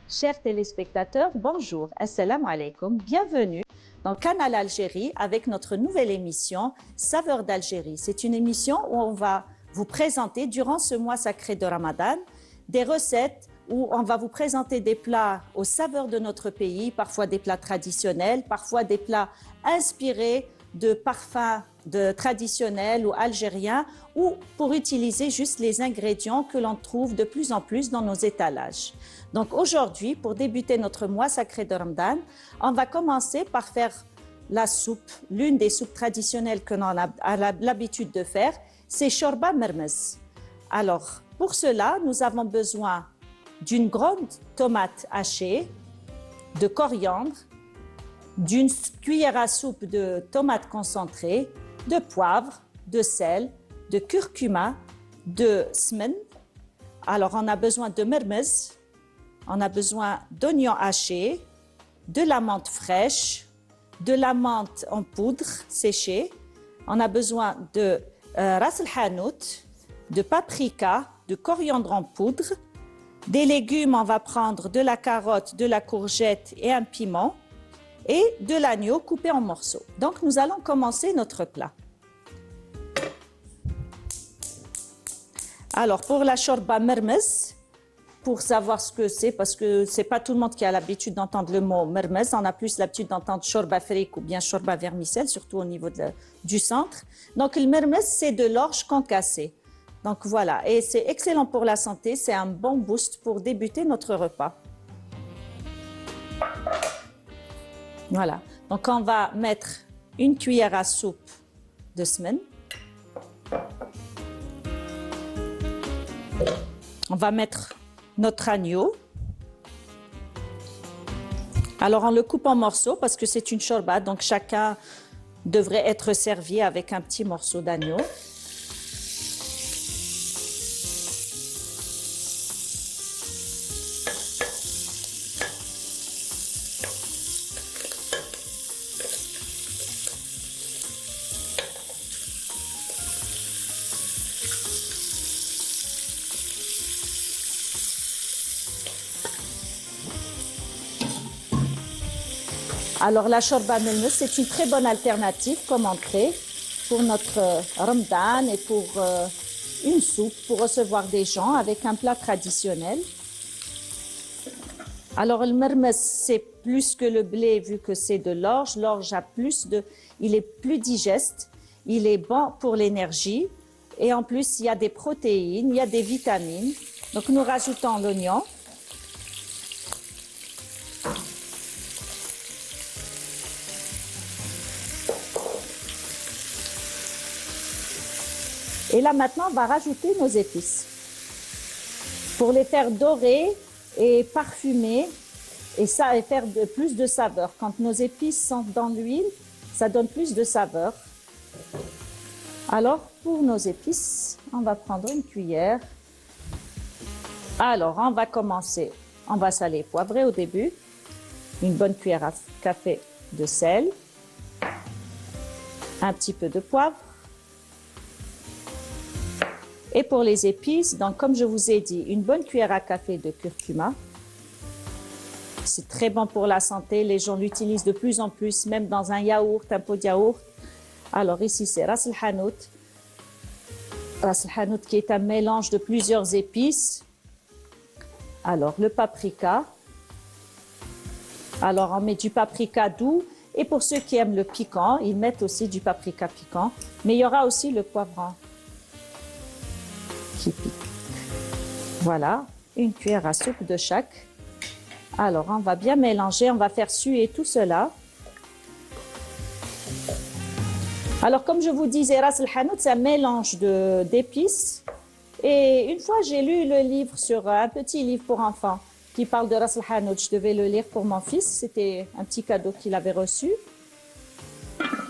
Chers téléspectateurs, bonjour, assalamu alaikum, bienvenue dans Canal Algérie avec notre nouvelle émission Saveurs d'Algérie. C'est une émission où on va vous présenter durant ce mois sacré de Ramadan des recettes où on va vous présenter des plats aux saveurs de notre pays, parfois des plats traditionnels, parfois des plats inspirés de parfums traditionnels ou algériens, ou pour utiliser juste les ingrédients que l'on trouve de plus en plus dans nos étalages. Donc aujourd'hui, pour débuter notre mois sacré de Ramadan, on va commencer par faire la soupe, l'une des soupes traditionnelles que l'on a l'habitude de faire, c'est shorba mermez. Alors, pour cela, nous avons besoin d'une grande tomate hachée, de coriandre, d'une cuillère à soupe de tomates concentrées, de poivre, de sel, de curcuma, de semen. Alors, on a besoin de mermez, on a besoin d'oignons hachés, de la menthe fraîche, de la menthe en poudre séchée. On a besoin de ras el hanout, de paprika, de coriandre en poudre. Des légumes, on va prendre de la carotte, de la courgette et un piment. Et de l'agneau coupé en morceaux. Donc, nous allons commencer notre plat. Alors, pour la shorba mermez, pour savoir ce que c'est, parce que ce n'est pas tout le monde qui a l'habitude d'entendre le mot mermez, on a plus l'habitude d'entendre shorba frik ou bien shorba vermicelle, surtout au niveau du centre. Donc, le mermez, c'est de l'orge concassée. Donc, voilà, et c'est excellent pour la santé, c'est un bon boost pour débuter notre repas. Voilà, donc on va mettre une cuillère à soupe de semen. On va mettre notre agneau. Alors on le coupe en morceaux parce que c'est une shorba, donc chacun devrait être servi avec un petit morceau d'agneau. Alors, la shorba mermez, c'est une très bonne alternative comme entrée pour notre Ramadan et pour une soupe pour recevoir des gens avec un plat traditionnel. Alors, le mermez, c'est plus que le blé vu que c'est de l'orge. L'orge a il est plus digeste, il est bon pour l'énergie et en plus, il y a des protéines, il y a des vitamines. Donc, nous rajoutons l'oignon. Et là, maintenant, on va rajouter nos épices pour les faire dorer et parfumer et faire plus de saveur. Quand nos épices sont dans l'huile, ça donne plus de saveur. Alors, pour nos épices, on va prendre une cuillère. Alors, on va commencer. On va saler et poivrer au début. Une bonne cuillère à café de sel. Un petit peu de poivre. Et pour les épices, donc comme je vous ai dit, une bonne cuillère à café de curcuma. C'est très bon pour la santé, les gens l'utilisent de plus en plus, même dans un yaourt, un pot de yaourt. Alors ici, c'est ras el hanout. Ras el hanout qui est un mélange de plusieurs épices. Alors, le paprika. Alors, on met du paprika doux. Et pour ceux qui aiment le piquant, ils mettent aussi du paprika piquant. Mais il y aura aussi le poivron qui pique. Voilà, une cuillère à soupe de chaque. Alors, on va bien mélanger, on va faire suer tout cela. Alors, comme je vous disais, ras el hanout, c'est un mélange d'épices. Et une fois, j'ai lu le livre sur un petit livre pour enfants qui parle de ras el hanout. Je devais le lire pour mon fils. C'était un petit cadeau qu'il avait reçu.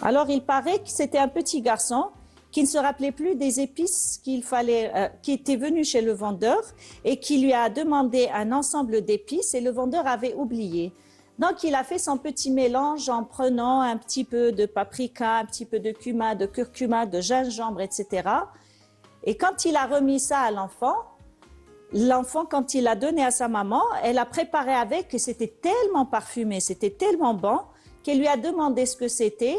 Alors, il paraît que c'était un petit garçon qui ne se rappelait plus des épices qui était venu chez le vendeur et qui lui a demandé un ensemble d'épices et le vendeur avait oublié. Donc, il a fait son petit mélange en prenant un petit peu de paprika, un petit peu de cumin, de curcuma, de gingembre, etc. Et quand il a remis ça à l'enfant, l'enfant, quand il l'a donné à sa maman, elle a préparé avec et c'était tellement parfumé, c'était tellement bon qu'elle lui a demandé ce que c'était.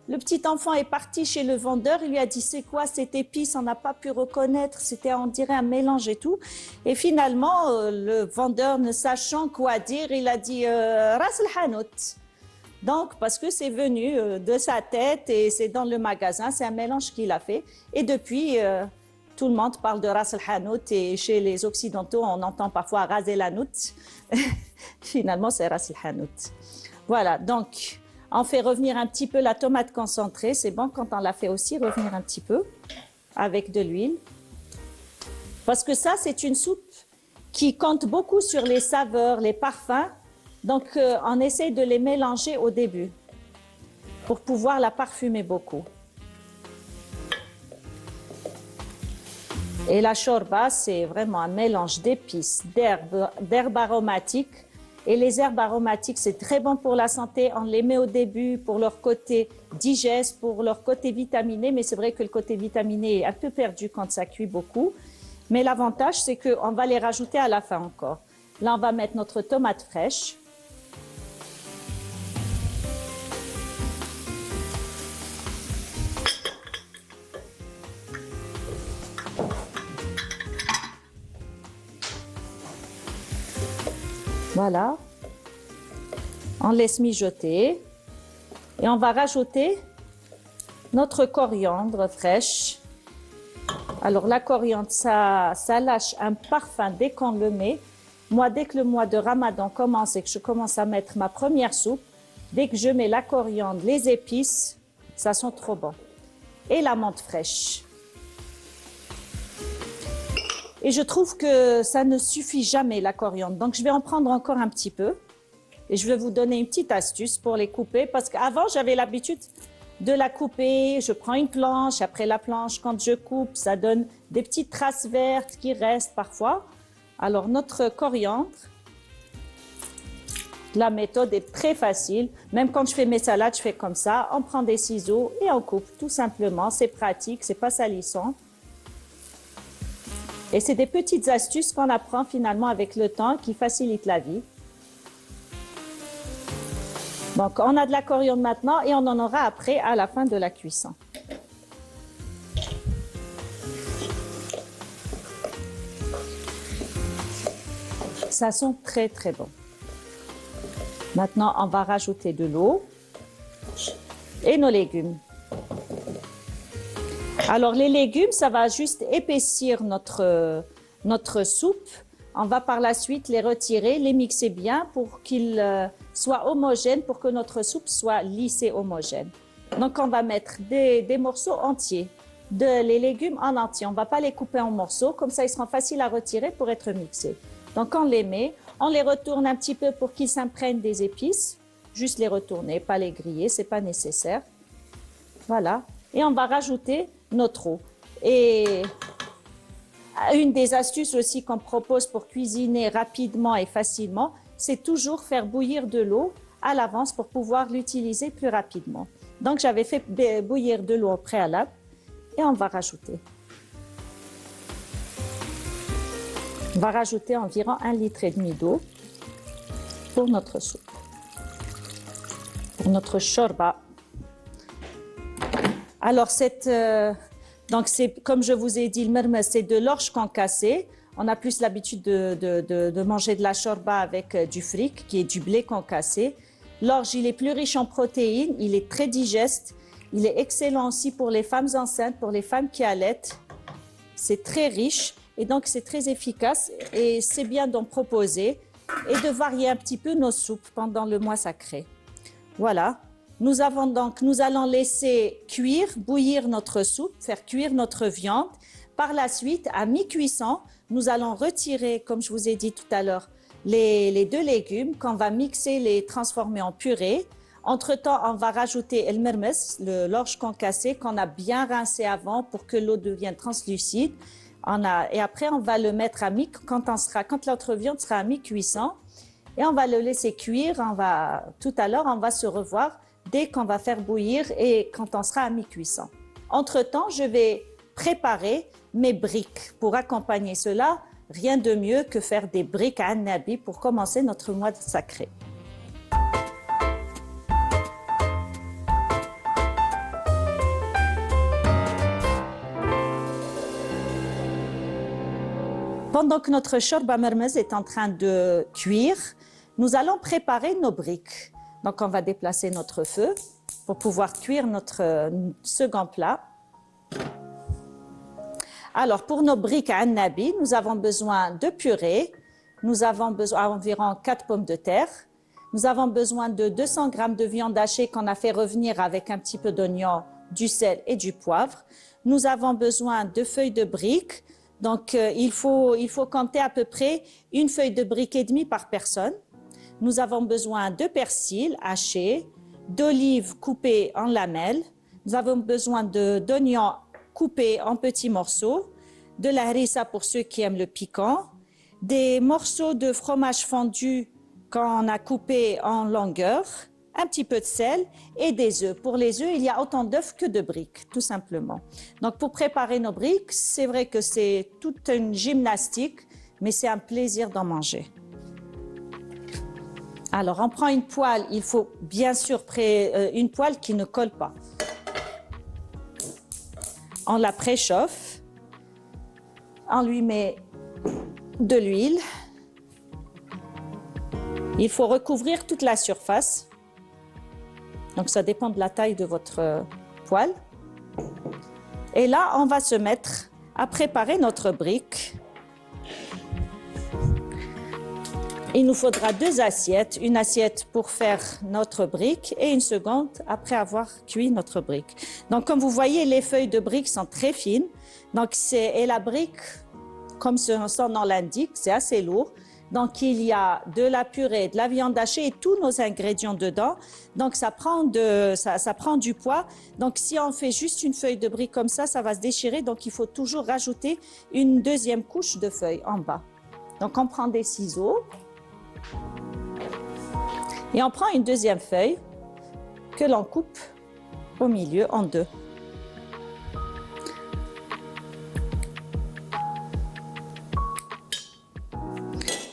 Le petit enfant est parti chez le vendeur, il lui a dit c'est quoi cette épice, on n'a pas pu reconnaître, c'était on dirait un mélange et tout. Et finalement, le vendeur ne sachant quoi dire, il a dit Ras el Hanout. Donc, parce que c'est venu de sa tête et c'est dans le magasin, c'est un mélange qu'il a fait. Et depuis, tout le monde parle de Ras el Hanout et chez les Occidentaux, on entend parfois Ras el Hanout. Finalement, c'est Ras el Hanout. Voilà, donc on fait revenir un petit peu la tomate concentrée. C'est bon quand on la fait aussi revenir un petit peu avec de l'huile. Parce que ça, c'est une soupe qui compte beaucoup sur les saveurs, les parfums. Donc, on essaye de les mélanger au début pour pouvoir la parfumer beaucoup. Et la shorba, c'est vraiment un mélange d'épices, d'herbes aromatiques. Et les herbes aromatiques, c'est très bon pour la santé. On les met au début pour leur côté digeste, pour leur côté vitaminé. Mais c'est vrai que le côté vitaminé est un peu perdu quand ça cuit beaucoup. Mais l'avantage, c'est qu'on va les rajouter à la fin encore. Là, on va mettre notre tomate fraîche. Voilà, on laisse mijoter et on va rajouter notre coriandre fraîche. Alors la coriandre, ça lâche un parfum dès qu'on le met. Moi, dès que le mois de Ramadan commence et que je commence à mettre ma première soupe, dès que je mets la coriandre, les épices, ça sent trop bon. Et la menthe fraîche. Et je trouve que ça ne suffit jamais, la coriandre. Donc, je vais en prendre encore un petit peu. Et je vais vous donner une petite astuce pour les couper. Parce qu'avant, j'avais l'habitude de la couper. Je prends une planche. Après la planche, quand je coupe, ça donne des petites traces vertes qui restent parfois. Alors, notre coriandre, la méthode est très facile. Même quand je fais mes salades, je fais comme ça. On prend des ciseaux et on coupe tout simplement. C'est pratique, c'est pas salissant. Et c'est des petites astuces qu'on apprend finalement avec le temps qui facilitent la vie. Donc, on a de la coriandre maintenant et on en aura après à la fin de la cuisson. Ça sent très très bon. Maintenant, on va rajouter de l'eau et nos légumes. Alors, les légumes, ça va juste épaissir notre soupe. On va par la suite les retirer, les mixer bien pour qu'ils soient homogènes, pour que notre soupe soit lisse et homogène. Donc, on va mettre des morceaux entiers, les légumes en entier. On ne va pas les couper en morceaux, comme ça, ils seront faciles à retirer pour être mixés. Donc, on les met, on les retourne un petit peu pour qu'ils s'imprègnent des épices. Juste les retourner, pas les griller, ce n'est pas nécessaire. Voilà. Et on va rajouter notre eau. Et une des astuces aussi qu'on propose pour cuisiner rapidement et facilement, c'est toujours faire bouillir de l'eau à l'avance pour pouvoir l'utiliser plus rapidement. Donc, j'avais fait bouillir de l'eau au préalable et on va rajouter. On va rajouter environ 1,5 litre d'eau pour notre soupe, pour notre shorba. Alors, donc c'est comme je vous ai dit, le mermez, c'est de l'orge concassé. On a plus l'habitude de manger de la shorba avec du fric, qui est du blé concassé. L'orge, il est plus riche en protéines, il est très digeste. Il est excellent aussi pour les femmes enceintes, pour les femmes qui allaitent. C'est très riche et donc c'est très efficace. Et c'est bien d'en proposer et de varier un petit peu nos soupes pendant le mois sacré. Voilà. Nous allons laisser cuire, bouillir notre soupe, faire cuire notre viande. Par la suite, à mi-cuisson, nous allons retirer, comme je vous ai dit tout à l'heure, les deux légumes qu'on va mixer, les transformer en purée. Entre-temps, on va rajouter le mermez, l'orge concassé qu'on a bien rincé avant pour que l'eau devienne translucide. Et après, on va le mettre à mi quand notre viande sera à mi-cuisson. Et on va le laisser cuire. Tout à l'heure, on va se revoir dès qu'on va faire bouillir et quand on sera à mi-cuisson. Entre-temps, je vais préparer mes briques pour accompagner cela. rien de mieux que faire des briques à Nabi pour commencer notre mois sacré. Pendant que notre shorba mermez est en train de cuire, nous allons préparer nos briques. Donc, on va déplacer notre feu pour pouvoir cuire notre second plat. Alors, pour nos briques à Nabi, nous avons besoin de purée. Nous avons besoin d'environ 4 pommes de terre. Nous avons besoin de 200 g de viande hachée qu'on a fait revenir avec un petit peu d'oignon, du sel et du poivre. Nous avons besoin de feuilles de briques. Donc, il faut compter à peu près une feuille de brique et demie par personne. Nous avons besoin de persil haché, d'olives coupées en lamelles. Nous avons besoin d'oignons coupés en petits morceaux, de la harissa pour ceux qui aiment le piquant, des morceaux de fromage fondu qu'on a coupé en longueur, un petit peu de sel et des œufs. Pour les œufs, il y a autant d'œufs que de briques, tout simplement. Donc, pour préparer nos briques, c'est vrai que c'est toute une gymnastique, mais c'est un plaisir d'en manger. Alors, on prend une poêle. Il faut bien sûr une poêle qui ne colle pas. On la préchauffe. On lui met de l'huile. Il faut recouvrir toute la surface. Donc, ça dépend de la taille de votre poêle. Et là, on va se mettre à préparer notre brique. Il nous faudra 2 assiettes. Une assiette pour faire notre brique et une seconde après avoir cuit notre brique. Donc, comme vous voyez, les feuilles de brique sont très fines. Donc, et la brique, comme son nom l'indique, c'est assez lourd. Donc, il y a de la purée, de la viande hachée et tous nos ingrédients dedans. Donc, ça prend du poids. Donc, si on fait juste une feuille de brique comme ça va se déchirer. Donc, il faut toujours rajouter une deuxième couche de feuilles en bas. Donc, on prend des ciseaux et on prend une deuxième feuille que l'on coupe au milieu en 2.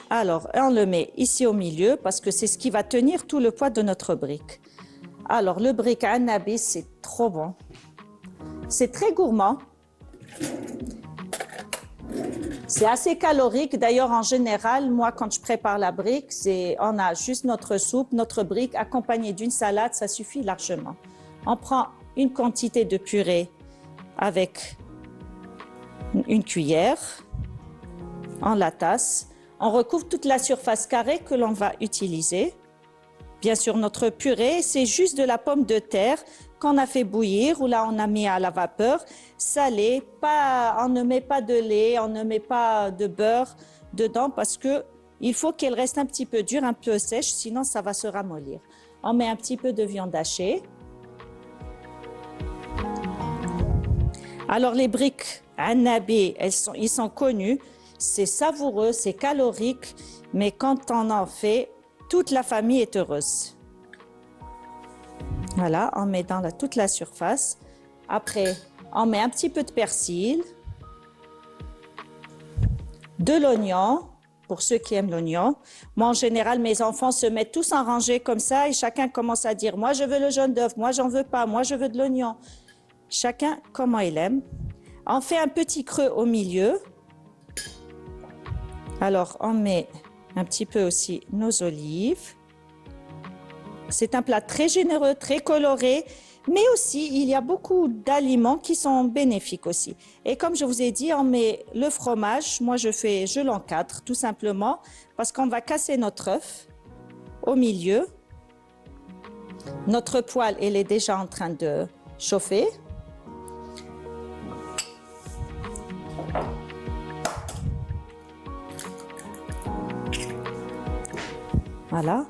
Alors, on le met ici au milieu parce que c'est ce qui va tenir tout le poids de notre brique. Alors, le brique à Nabi, c'est trop bon. C'est très gourmand. C'est assez calorique. D'ailleurs, en général, moi, quand je prépare la brique, on a juste notre soupe, notre brique accompagnée d'une salade, ça suffit largement. On prend une quantité de purée avec une cuillère, on la tasse. On recouvre toute la surface carrée que l'on va utiliser. Bien sûr, notre purée, c'est juste de la pomme de terre qu'on a fait bouillir ou là on a mis à la vapeur, salée. On ne met pas de lait, on ne met pas de beurre dedans parce qu'il faut qu'elle reste un petit peu dure, un peu sèche, sinon ça va se ramollir. On met un petit peu de viande hachée. Alors les briques à Nabi, ils sont connus. C'est savoureux, c'est calorique, mais quand on en fait, toute la famille est heureuse. Voilà, on met dans toute la surface. Après, on met un petit peu de persil, de l'oignon, pour ceux qui aiment l'oignon. Moi, en général, mes enfants se mettent tous en rangée comme ça et chacun commence à dire « Moi, je veux le jaune d'œuf, moi, j'en veux pas, moi, je veux de l'oignon. » Chacun comment il aime. On fait un petit creux au milieu. Alors, on met un petit peu aussi nos olives. C'est un plat très généreux, très coloré, mais aussi, il y a beaucoup d'aliments qui sont bénéfiques aussi. Et comme je vous ai dit, on met le fromage. Moi, je l'encadre tout simplement parce qu'on va casser notre œuf au milieu. Notre poêle, elle est déjà en train de chauffer. Voilà.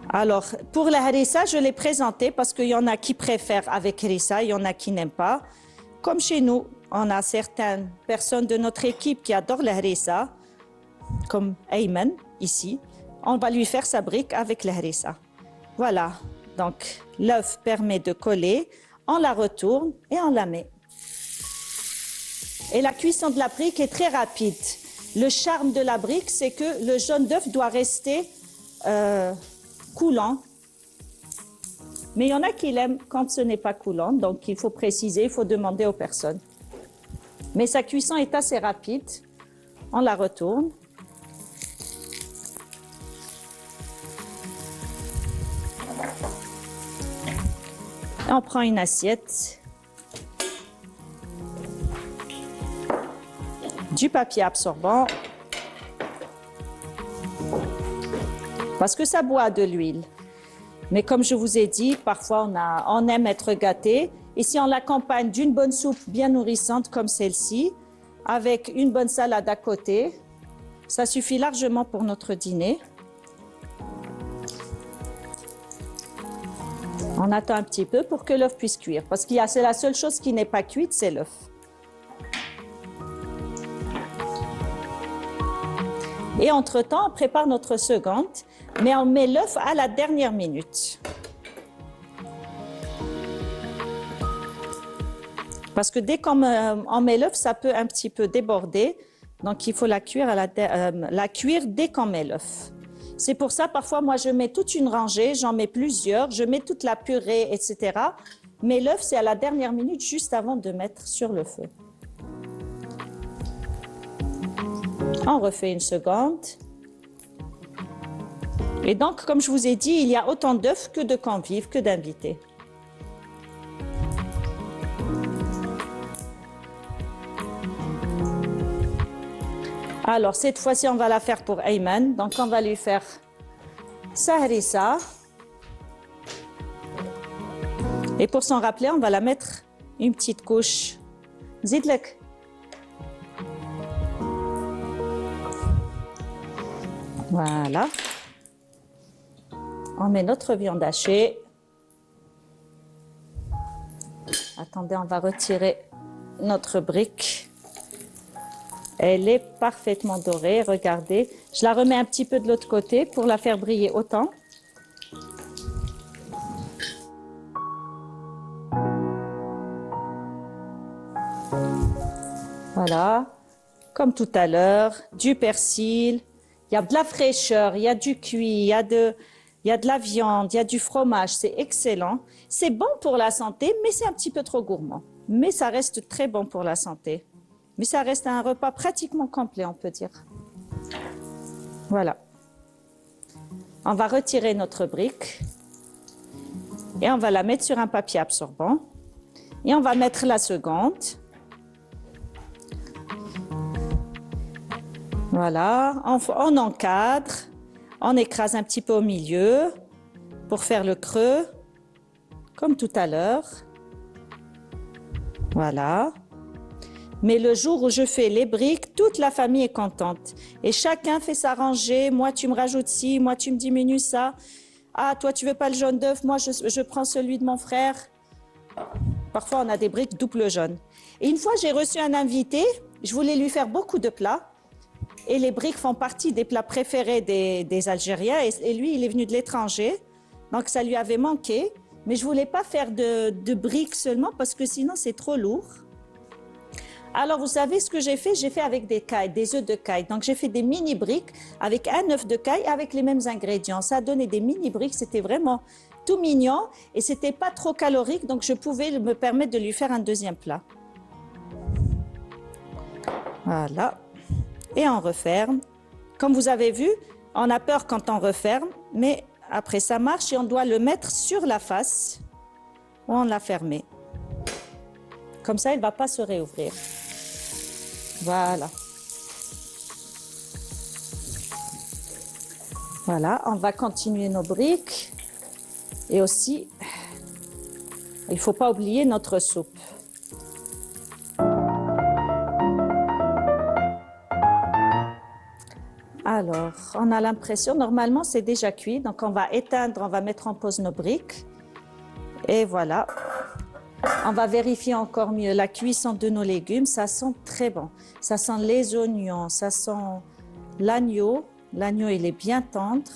Alors, pour la harissa, je l'ai présenté parce qu'il y en a qui préfèrent avec harissa, il y en a qui n'aiment pas. Comme chez nous, on a certaines personnes de notre équipe qui adorent la harissa, comme Ayman, ici. On va lui faire sa brique avec la harissa. Voilà. Donc, l'œuf permet de coller. On la retourne et on la met. Et la cuisson de la brique est très rapide. Le charme de la brique, c'est que le jaune d'œuf doit rester coulant. Mais il y en a qui l'aiment quand ce n'est pas coulant, donc il faut préciser, il faut demander aux personnes. Mais sa cuisson est assez rapide. On la retourne. Et on prend une assiette. Du papier absorbant. Parce que ça boit de l'huile. Mais comme je vous ai dit, parfois on aime être gâté. Et si on l'accompagne d'une bonne soupe bien nourrissante comme celle-ci, avec une bonne salade à côté, ça suffit largement pour notre dîner. On attend un petit peu pour que l'œuf puisse cuire. Parce que c'est la seule chose qui n'est pas cuite, c'est l'œuf. Et entre-temps, on prépare notre seconde, mais on met l'œuf à la dernière minute. Parce que dès qu'on met l'œuf, ça peut un petit peu déborder. Donc, il faut la cuire dès qu'on met l'œuf. C'est pour ça, parfois, moi, je mets toute une rangée, j'en mets plusieurs, je mets toute la purée, etc. Mais l'œuf, c'est à la dernière minute, juste avant de mettre sur le feu. On refait une seconde. Et donc, comme je vous ai dit, il y a autant d'œufs que de convives, que d'invités. Alors, cette fois-ci, on va la faire pour Ayman. Donc, on va lui faire sa harissa. Et pour s'en rappeler, on va la mettre une petite couche. Zidlek. Voilà. On met notre viande hachée. Attendez, on va retirer notre brique. Elle est parfaitement dorée, regardez. Je la remets un petit peu de l'autre côté pour la faire briller autant. Voilà, comme tout à l'heure, du persil. Il y a de la fraîcheur, il y a du cuit, il y a de la viande, il y a du fromage, c'est excellent. C'est bon pour la santé, mais c'est un petit peu trop gourmand. Mais ça reste très bon pour la santé. Mais ça reste un repas pratiquement complet, on peut dire. Voilà. On va retirer notre brique et on va la mettre sur un papier absorbant. Et on va mettre la seconde. Voilà, on encadre, on écrase un petit peu au milieu pour faire le creux, comme tout à l'heure. Voilà. Mais le jour où je fais les briques, toute la famille est contente. Et chacun fait sa rangée. Moi, tu me rajoutes ci, moi, tu me diminues ça. Ah, toi, tu veux pas le jaune d'œuf, moi, je prends celui de mon frère. Parfois, on a des briques double jaune. Et une fois, j'ai reçu un invité. Je voulais lui faire beaucoup de plats. Et les briques font partie des plats préférés des Algériens. Et lui, il est venu de l'étranger. Donc, ça lui avait manqué. Mais je voulais pas faire de briques seulement parce que sinon, c'est trop lourd. Alors, vous savez ce que j'ai fait? J'ai fait avec des cailles, des œufs de caille. Donc, j'ai fait des mini-briques avec un œuf de caille avec les mêmes ingrédients. Ça a donné des mini-briques. C'était vraiment tout mignon et c'était pas trop calorique. Donc, je pouvais me permettre de lui faire un deuxième plat. Voilà. Et on referme. Comme vous avez vu, on a peur quand on referme, mais après, ça marche et on doit le mettre sur la face où on l'a fermé. Comme ça, il ne va pas se réouvrir. Voilà. Voilà, on va continuer nos briques. Et aussi, il ne faut pas oublier notre soupe. Alors, on a l'impression, normalement, c'est déjà cuit. Donc, on va éteindre, on va mettre en pause nos briques. Et voilà. On va vérifier encore mieux la cuisson de nos légumes. Ça sent très bon. Ça sent les oignons, ça sent l'agneau. L'agneau, il est bien tendre.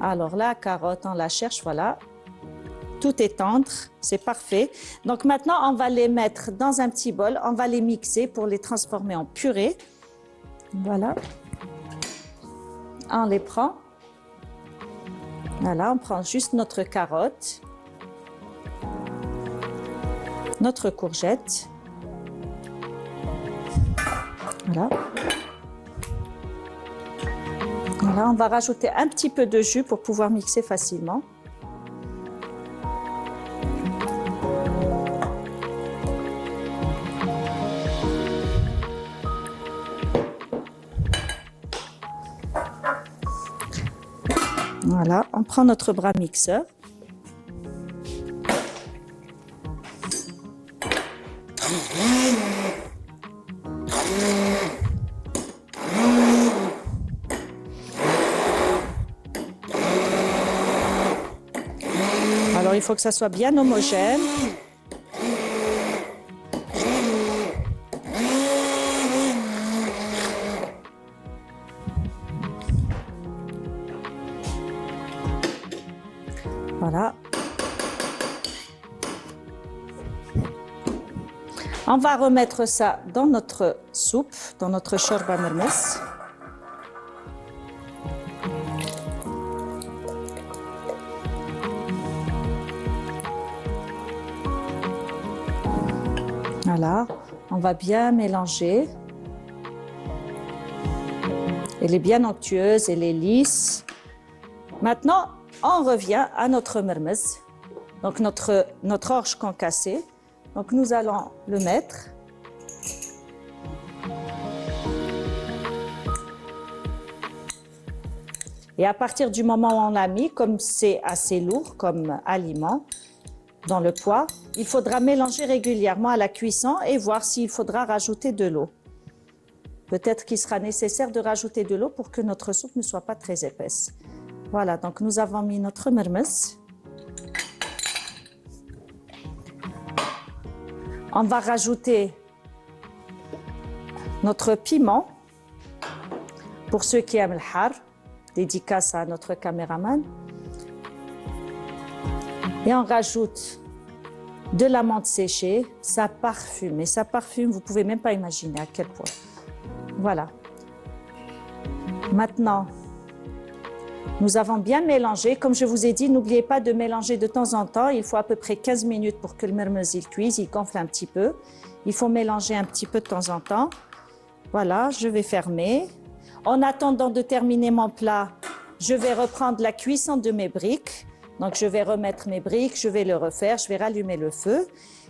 Alors, la carotte, on la cherche, voilà. Tout est tendre, c'est parfait. Donc, maintenant, on va les mettre dans un petit bol. On va les mixer pour les transformer en purée. Voilà. On les prend. Voilà, on prend juste notre carotte, notre courgette. Voilà. Voilà, on va rajouter un petit peu de jus pour pouvoir mixer facilement. Voilà, on prend notre bras mixeur. Alors, il faut que ça soit bien homogène. Voilà. On va remettre ça dans notre soupe, dans notre shorba mermez. Voilà, on va bien mélanger. Elle est bien onctueuse, elle est lisse. Maintenant, on revient à notre mermez, donc notre orge concassée. Donc nous allons le mettre. Et à partir du moment où on l'a mis, comme c'est assez lourd comme aliment dans le poêle, il faudra mélanger régulièrement à la cuisson et voir s'il faudra rajouter de l'eau. Peut-être qu'il sera nécessaire de rajouter de l'eau pour que notre soupe ne soit pas très épaisse. Voilà, donc nous avons mis notre mermez. On va rajouter notre piment. Pour ceux qui aiment le har, dédicace à notre caméraman. Et on rajoute de la menthe séchée. Ça parfume, et ça parfume, vous ne pouvez même pas imaginer à quel point. Voilà. Maintenant, nous avons bien mélangé. Comme je vous ai dit, n'oubliez pas de mélanger de temps en temps. Il faut à peu près 15 minutes pour que le mermez il cuise, il gonfle un petit peu. Il faut mélanger un petit peu de temps en temps. Voilà, je vais fermer. En attendant de terminer mon plat, je vais reprendre la cuisson de mes briques. Donc, je vais remettre mes briques, je vais le refaire, je vais rallumer le feu.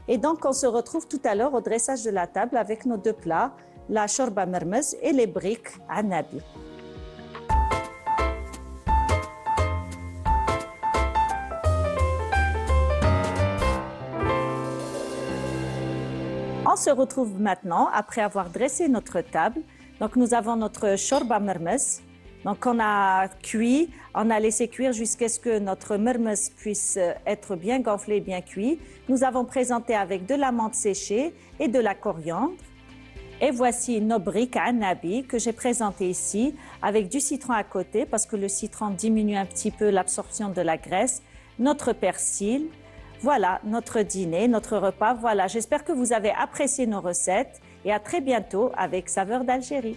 Et donc, on se retrouve tout à l'heure au dressage de la table avec nos deux plats, la shorba mermez et les briques anabi. On se retrouve maintenant après avoir dressé notre table. Donc, nous avons notre shorba mermez. Donc, on a cuit, on a laissé cuire jusqu'à ce que notre mermez puisse être bien gonflé, bien cuit. Nous avons présenté avec de la menthe séchée et de la coriandre. Et voici nos briques anabi que j'ai présentées ici avec du citron à côté parce que le citron diminue un petit peu l'absorption de la graisse. Notre persil. Voilà notre dîner, notre repas. Voilà, j'espère que vous avez apprécié nos recettes et à très bientôt avec Saveurs d'Algérie.